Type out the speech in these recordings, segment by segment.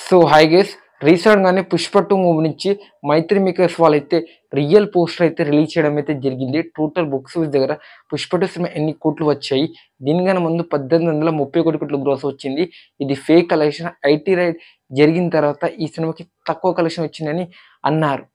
So hi guys, రీసెంట్గానే Pushpa 2 movie నుంచి మైత్రి makers వాళ్ళైతే రియల్ పోస్టర్ అయితే రిలీజ్ చేయడం అయితే జరిగింది. టోటల్ బాక్స్ ఆఫీస్ దగ్గర పుష్ప 2 సినిమా ఎన్ని కోట్లు వచ్చాయి, దీనికన్నా ముందు 1831 కోట్లు గ్రోస్ వచ్చింది. ఇది ఫేక్ కలెక్షన్. ఐటీ రైడ్ జరిగిన తర్వాత ఈ సినిమాకి తక్కువ కలెక్షన్ వచ్చిందని అన్నారు.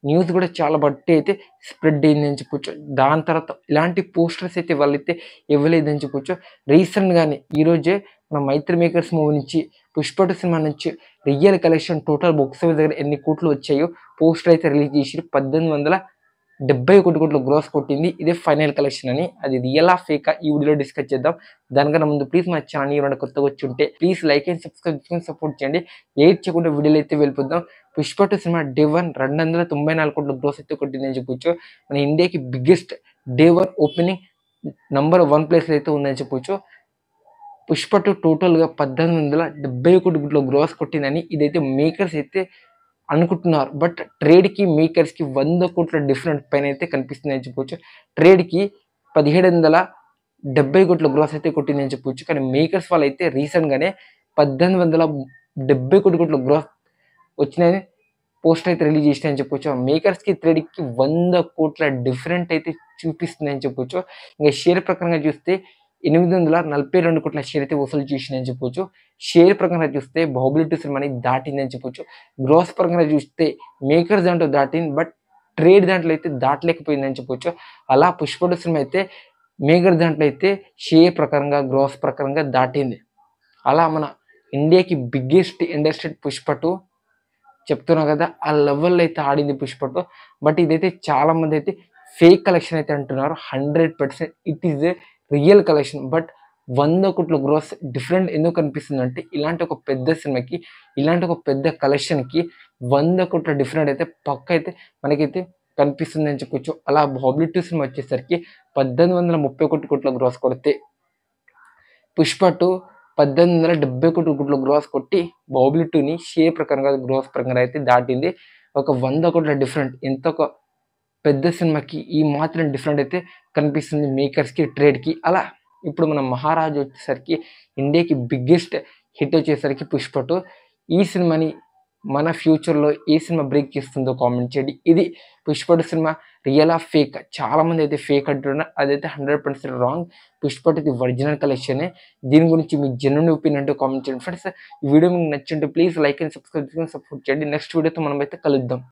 న్యూస్ కూడా చాలా బట్టి అయితే స్ప్రెడ్ అయిందని చెప్పొచ్చు. దాని తర్వాత ఇలాంటి పోస్టర్స్ అయితే వాళ్ళైతే ఇవ్వలేదని చెప్పొచ్చు. రీసెంట్గానే ఈరోజే మన మైత్రి మేకర్స్ మూవీ నుంచి పుష్ప 2 సినిమా నుంచి real collection total box office దగ్గర ఎన్ని కోట్లు వచ్చాయో పోస్టర్ అయితే రిలీజ్ చేసి 1871 కోట్లు గ్రోస్ కొట్టింది. ఇదే ఫైనల్ కలెక్షన్ అని. అది రియల్ ఆ ఫేకా ఈ వీడియోలో డిస్కస్ చేద్దాం. దానికన్నా ముందు ప్లీజ్ మా ఛానల్ ఎవరైనా కొత్తగా వచ్చి ఉంటే ప్లీజ్ లైక్ అండ్ సబ్స్క్రైబ్ చేసుకొని సపోర్ట్ చేయండి. లేట్ చేయకుండా వీడియోలో అయితే వెళ్ళిపోద్దాం. పుష్ప 2 సినిమా డే 1 294 కోట్ల గ్రోస్ అయితే కొట్టిందని చెప్పొచ్చు. మన ఇండియాకి biggest day 1 opening number 1 place అయితే ఉందని చెప్పొచ్చు. పుష్ప 2 టోటల్గా 1871 కోట్ల గ్రోస్ కొట్టిందని ఇదైతే మేకర్స్ అయితే అనుకుంటున్నారు. బట్ ట్రేడ్కి మేకర్స్కి 100 కోట్ల డిఫరెంట్ పైన అయితే కనిపిస్తుందని చెప్పొచ్చు. ట్రేడ్కి 1770 కోట్ల గ్రోస్ అయితే కొట్టిందని చెప్పొచ్చు. కానీ మేకర్స్ వాళ్ళు అయితే రీసెంట్గానే 1870 కోట్ల గ్రోస్ వచ్చినాయని పోస్టర్ అయితే రిలీజ్ చేసినాయని చెప్పొచ్చు. మేకర్స్కి ట్రేడ్కి 100 కోట్ల డిఫరెంట్ అయితే చూపిస్తుందని చెప్పొచ్చు. ఇంకా షేర్ ప్రకారంగా చూస్తే 842 కోట్ల షేర్ అయితే వసూలు చేసిందని చెప్పొచ్చు. షేర్ ప్రకారంగా చూస్తే బాహుబలి 2 సినిమాని దాటిందని చెప్పొచ్చు. గ్రోస్ పరంగా చూస్తే మేకర్స్ దాంట్లో దాటింది, బట్ ట్రేడ్ దాంట్లో అయితే దాటలేకపోయిందని చెప్పొచ్చు. అలా పుష్ప 2 సినిమా అయితే మేకర్ దాంట్లో అయితే షేర్ ప్రకారంగా గ్రోస్ ప్రకారంగా దాటింది. అలా మన ఇండియాకి బిగ్గెస్ట్ ఇండస్ట్రీ పుష్ప 2 చెప్తున్నా కదా, ఆ లెవెల్లో అయితే ఆడింది పుష్ప 2. బట్ ఇదైతే చాలా మంది అయితే ఫేక్ కలెక్షన్ అయితే అంటున్నారు. 100% it is a real collection. But 100 కోట్ల గ్రోస్ డిఫరెంట్ ఎందుకు కనిపిస్తుంది అంటే, ఇలాంటి ఒక పెద్ద సినిమాకి ఇలాంటి ఒక పెద్ద కలెక్షన్కి 100 కోట్ల డిఫరెంట్ అయితే పక్క అయితే మనకైతే కనిపిస్తుంది అని చెప్పొచ్చు. అలా బాహుబలి 2 సినిమా వచ్చేసరికి 1831 కోట్ల గ్రోస్ కొడితే పుష్ప 2 1870 కోట్ల గ్రోస్ కొట్టి బాహుబలి 2ని షేర్ ప్రకారంగా గ్రోస్ ప్రకారంగా అయితే దాటింది. ఒక 100 కోట్ల డిఫరెంట్. ఎంత ఒక పెద్ద సినిమాకి ఈ మాత్రం డిఫరెంట్ అయితే కనిపిస్తుంది మేకర్స్కి ట్రేడ్కి. అలా ఇప్పుడు మన మహారాజు వచ్చేసరికి ఇండియాకి బిగ్గెస్ట్ హిట్ వచ్చేసరికి పుష్ప 2. ఈ సినిమాని మన ఫ్యూచర్లో ఏ సినిమా బ్రేక్ చేస్తుందో కామెంట్ చేయండి. ఇది పుష్ప 2 సినిమా రియల్ ఆ ఫేక్? చాలామంది అయితే ఫేక్ అంటున్నారు. అదైతే 100% రాంగ్. పుష్ప 2 ఇది ఒరిజినల్ కలెక్షనే. దీని గురించి మీ జెన్యూన్ ఒపీనియన్ అంటే కామెంట్ చేయండి ఫ్రెండ్స్. ఈ వీడియో మీకు నచ్చింటే ప్లీజ్ లైక్ అండ్ సబ్స్క్రైబ్ చేసుకొని సపోర్ట్ చేయండి. నెక్స్ట్ వీడియోతో మనం అయితే కలుద్దాం.